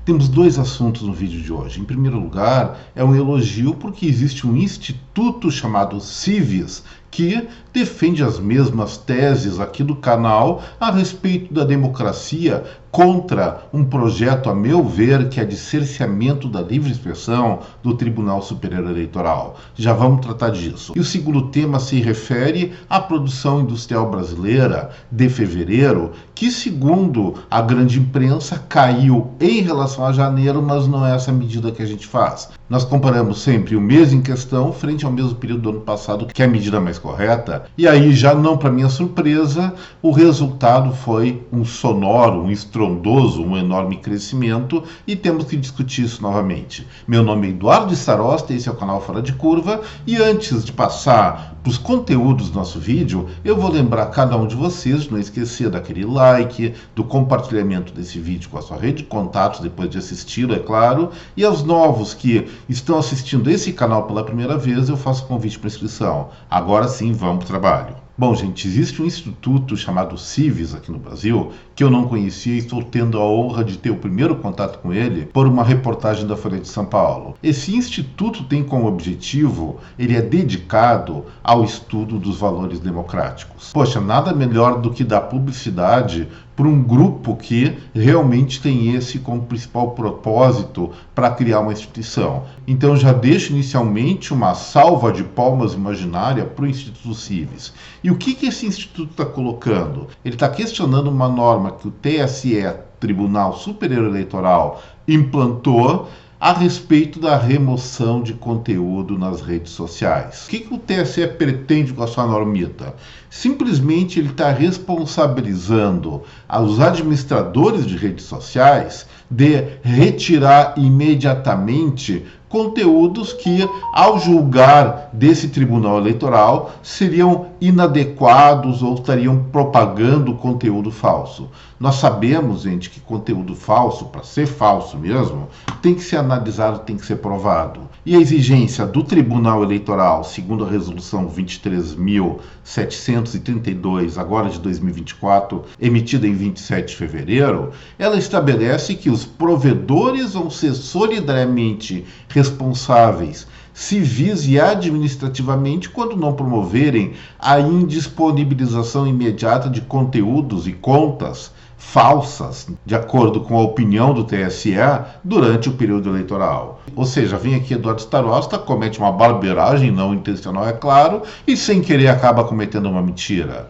Temos dois assuntos no vídeo de hoje. Em primeiro lugar, é um elogio porque existe um instituto chamado Cives que defende as mesmas teses aqui do canal a respeito da democracia contra um projeto, a meu ver, que é de cerceamento da livre expressão do Tribunal Superior Eleitoral. Já vamos tratar disso. E o segundo tema se refere à produção industrial brasileira de fevereiro, que, segundo a grande imprensa, caiu em relação a janeiro, mas não é essa medida que a gente faz. Nós comparamos sempre o mês em questão frente ao mesmo período do ano passado, que é a medida mais correta, e aí, já não para minha surpresa, o resultado foi um sonoro, um estrondoso, um enorme crescimento, e temos que discutir isso novamente. Meu nome é Eduardo Starosta, esse é o canal Fora de Curva, e antes de passar para os conteúdos do nosso vídeo, eu vou lembrar cada um de vocês de não esquecer daquele like, do compartilhamento desse vídeo com a sua rede de contatos depois de assisti-lo, é claro, e aos novos que estão assistindo esse canal pela primeira vez, eu faço convite para inscrição. Agora sim, vamos para o trabalho. Bom, gente, existe um instituto chamado Cives aqui no Brasil, que eu não conhecia e estou tendo a honra de ter o primeiro contato com ele por uma reportagem da Folha de São Paulo. Esse instituto tem como objetivo, ele é dedicado ao estudo dos valores democráticos. Poxa, nada melhor do que dar publicidade para um grupo que realmente tem esse como principal propósito para criar uma instituição. Então já deixo inicialmente uma salva de palmas imaginária para o Instituto Cives. E o que esse instituto está colocando? Ele está questionando uma norma que o TSE, Tribunal Superior Eleitoral, implantou a respeito da remoção de conteúdo nas redes sociais. O que o TSE pretende com a sua normita? Simplesmente ele está responsabilizando os administradores de redes sociais de retirar imediatamente conteúdos que, ao julgar desse tribunal eleitoral, seriam inadequados ou estariam propagando conteúdo falso. Nós sabemos, gente, que conteúdo falso, para ser falso mesmo, tem que ser analisado, tem que ser provado. E a exigência do Tribunal Eleitoral, segundo a resolução 23.732, agora de 2024, emitida em 27 de fevereiro, ela estabelece que os provedores vão ser solidariamente responsáveis civis e administrativamente quando não promoverem a indisponibilização imediata de conteúdos e contas falsas, de acordo com a opinião do TSE, durante o período eleitoral. Ou seja, vem aqui Eduardo Starosta, comete uma barbeiragem não intencional, é claro, e sem querer acaba cometendo uma mentira.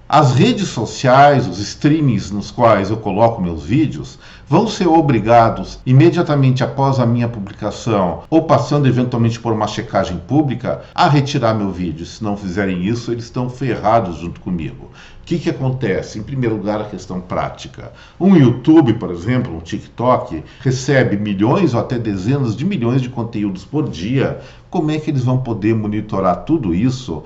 As redes sociais, os streamings nos quais eu coloco meus vídeos, vão ser obrigados, imediatamente após a minha publicação, ou passando eventualmente por uma checagem pública, a retirar meu vídeo. Se não fizerem isso, eles estão ferrados junto comigo. O que acontece? Em primeiro lugar, a questão prática. Um YouTube, por exemplo, um TikTok, recebe milhões ou até dezenas de milhões de conteúdos por dia. Como é que eles vão poder monitorar tudo isso,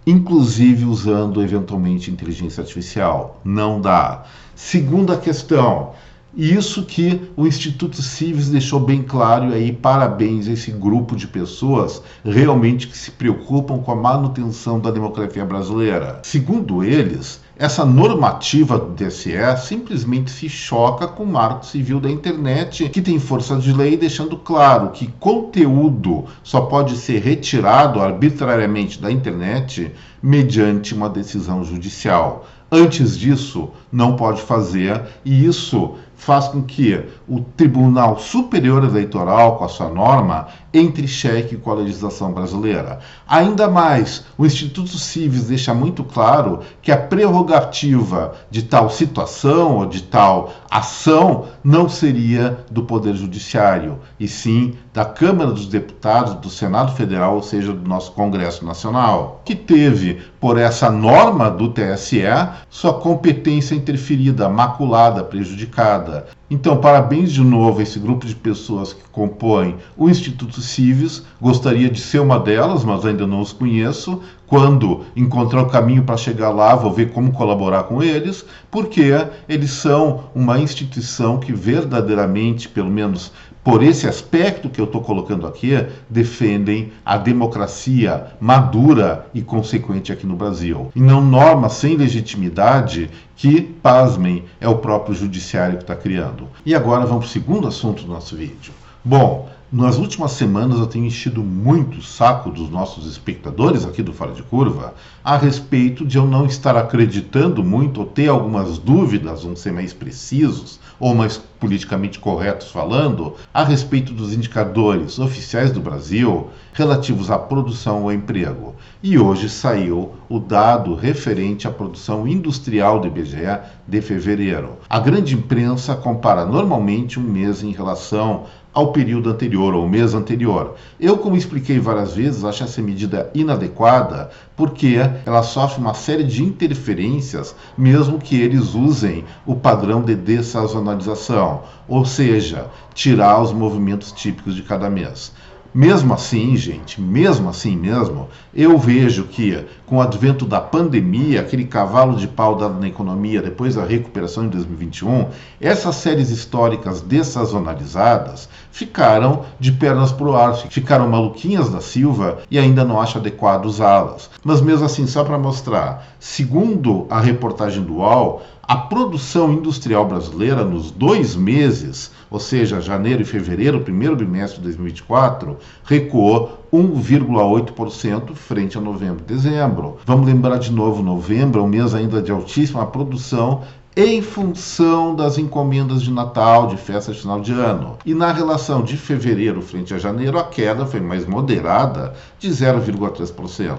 inclusive usando eventualmente inteligência artificial? Não dá. Segunda questão, isso que o Instituto Cives deixou bem claro, e aí parabéns a esse grupo de pessoas realmente que se preocupam com a manutenção da democracia brasileira. Segundo eles, essa normativa do TSE simplesmente se choca com o Marco Civil da Internet, que tem força de lei, deixando claro que conteúdo só pode ser retirado arbitrariamente da internet mediante uma decisão judicial. Antes disso, não pode fazer, e isso faz com que o Tribunal Superior Eleitoral, com a sua norma, entre em xeque com a legislação brasileira. Ainda mais, o Instituto Cives deixa muito claro que a prerrogativa de tal situação ou de tal ação não seria do Poder Judiciário, e sim da Câmara dos Deputados, do Senado Federal, ou seja, do nosso Congresso Nacional, que teve, por essa norma do TSE, sua competência interferida, maculada, prejudicada. Então, parabéns de novo a esse grupo de pessoas que compõem o Instituto Cives. Gostaria de ser uma delas, mas ainda não os conheço. Quando encontrar o caminho para chegar lá, vou ver como colaborar com eles, porque eles são uma instituição que verdadeiramente, pelo menos por esse aspecto que eu estou colocando aqui, defendem a democracia madura e consequente aqui no Brasil. E não normas sem legitimidade que, pasmem, é o próprio judiciário que está criando. crescendo. E agora vamos para o segundo assunto do nosso vídeo. Bom, nas últimas semanas eu tenho enchido muito o saco dos nossos espectadores aqui do Fora de Curva a respeito de eu não estar acreditando muito ou ter algumas dúvidas, vamos ser mais precisos ou mais politicamente corretos falando, a respeito dos indicadores oficiais do Brasil relativos à produção ou emprego. E hoje saiu o dado referente à produção industrial do IBGE de fevereiro. A grande imprensa compara normalmente um mês em relação ao período anterior ou mês anterior. Eu, como expliquei várias vezes, acho essa medida inadequada porque ela sofre uma série de interferências, mesmo que eles usem o padrão de dessazonalização, ou seja, tirar os movimentos típicos de cada mês. Mesmo assim, gente, mesmo assim mesmo, eu vejo que com o advento da pandemia, aquele cavalo de pau dado na economia depois da recuperação em 2021, essas séries históricas dessazonalizadas ficaram de pernas pro ar, ficaram maluquinhas da Silva e ainda não acho adequado usá-las. Mas mesmo assim, só para mostrar, segundo a reportagem do UOL, a produção industrial brasileira nos 2 meses, ou seja, janeiro e fevereiro, primeiro bimestre de 2024, recuou 1,8% frente a novembro e dezembro. Vamos lembrar de novo, novembro é um mês ainda de altíssima produção em função das encomendas de Natal, de festa de final de ano. E na relação de fevereiro frente a janeiro, a queda foi mais moderada, de 0,3%.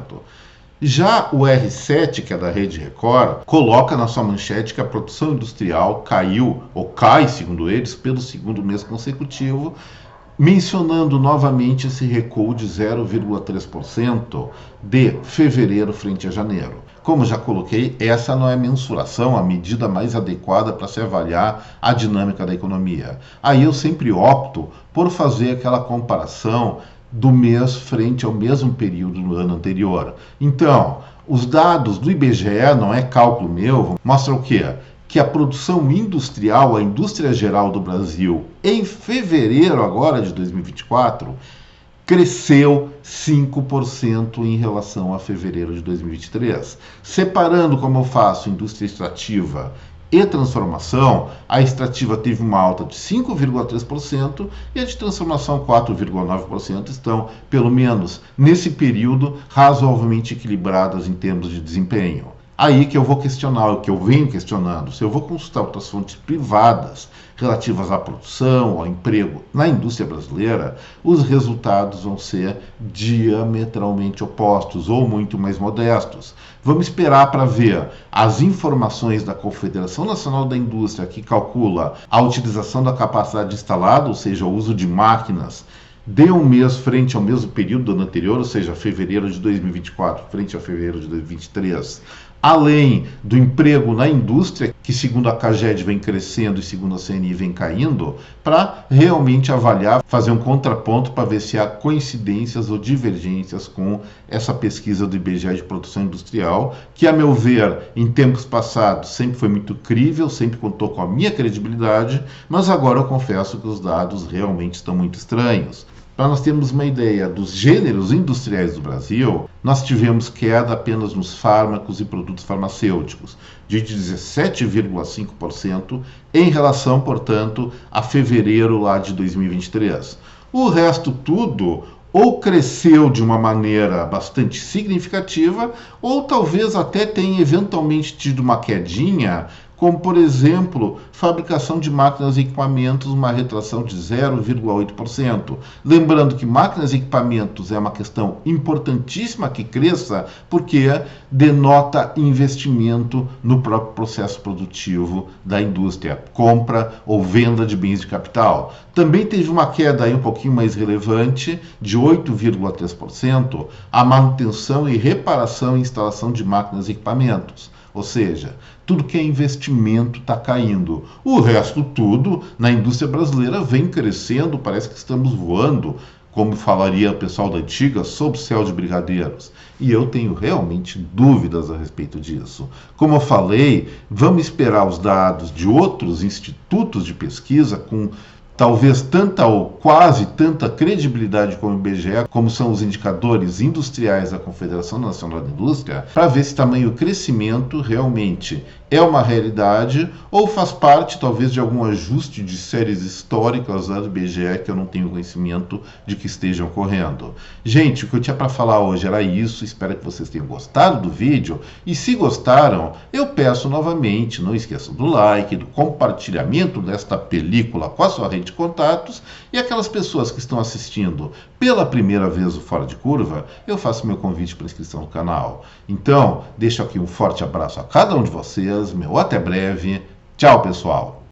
Já o R7, que é da Rede Record, coloca na sua manchete que a produção industrial caiu, ou cai, segundo eles, pelo segundo mês consecutivo, mencionando novamente esse recuo de 0,3% de fevereiro frente a janeiro. Como já coloquei, essa não é mensuração, a medida mais adequada para se avaliar a dinâmica da economia. Aí eu sempre opto por fazer aquela comparação do mês frente ao mesmo período no ano anterior. Então, os dados do IBGE, não é cálculo meu, mostram o quê? Que a produção industrial, a indústria geral do Brasil, em fevereiro agora de 2024, cresceu 5% em relação a fevereiro de 2023. Separando, como eu faço, indústria extrativa e transformação, a extrativa teve uma alta de 5,3% e a de transformação 4,9%, estão, pelo menos nesse período, razoavelmente equilibradas em termos de desempenho. Aí que eu vou questionar, o que eu venho questionando, se eu vou consultar outras fontes privadas relativas à produção, ao emprego na indústria brasileira, os resultados vão ser diametralmente opostos ou muito mais modestos. Vamos esperar para ver as informações da Confederação Nacional da Indústria, que calcula a utilização da capacidade instalada, ou seja, o uso de máquinas, de um mês frente ao mesmo período do ano anterior, ou seja, fevereiro de 2024 frente a fevereiro de 2023, além do emprego na indústria, que segundo a CAGED vem crescendo e segundo a CNI vem caindo, para realmente avaliar, fazer um contraponto para ver se há coincidências ou divergências com essa pesquisa do IBGE de produção industrial, que a meu ver, em tempos passados, sempre foi muito crível, sempre contou com a minha credibilidade, mas agora eu confesso que os dados realmente estão muito estranhos. Para nós termos uma ideia dos gêneros industriais do Brasil, nós tivemos queda apenas nos fármacos e produtos farmacêuticos, de 17,5% em relação, portanto, a fevereiro lá de 2023. O resto tudo ou cresceu de uma maneira bastante significativa, ou talvez até tenha eventualmente tido uma quedinha, como, por exemplo, fabricação de máquinas e equipamentos, uma retração de 0,8%. Lembrando que máquinas e equipamentos é uma questão importantíssima que cresça, porque denota investimento no próprio processo produtivo da indústria, compra ou venda de bens de capital. Também teve uma queda aí um pouquinho mais relevante, de 8,3%, a manutenção e reparação e instalação de máquinas e equipamentos. Ou seja, tudo que é investimento está caindo. O resto tudo, na indústria brasileira, vem crescendo, parece que estamos voando, como falaria o pessoal da antiga, sob o céu de brigadeiros. E eu tenho realmente dúvidas a respeito disso. Como eu falei, vamos esperar os dados de outros institutos de pesquisa com talvez tanta ou quase tanta credibilidade como o IBGE, como são os indicadores industriais da Confederação Nacional da Indústria, para ver se tamanho crescimento realmente é uma realidade ou faz parte talvez de algum ajuste de séries históricas lá do IBGE que eu não tenho conhecimento de que estejam ocorrendo. Gente, o que eu tinha para falar hoje era isso, espero que vocês tenham gostado do vídeo e se gostaram, eu peço novamente, não esqueçam do like, do compartilhamento desta película com a sua rede de contatos e aquelas pessoas que estão assistindo pela primeira vez o Fora de Curva, eu faço meu convite para inscrição no canal. Então, deixo aqui um forte abraço a cada um de vocês, meu até breve, tchau pessoal!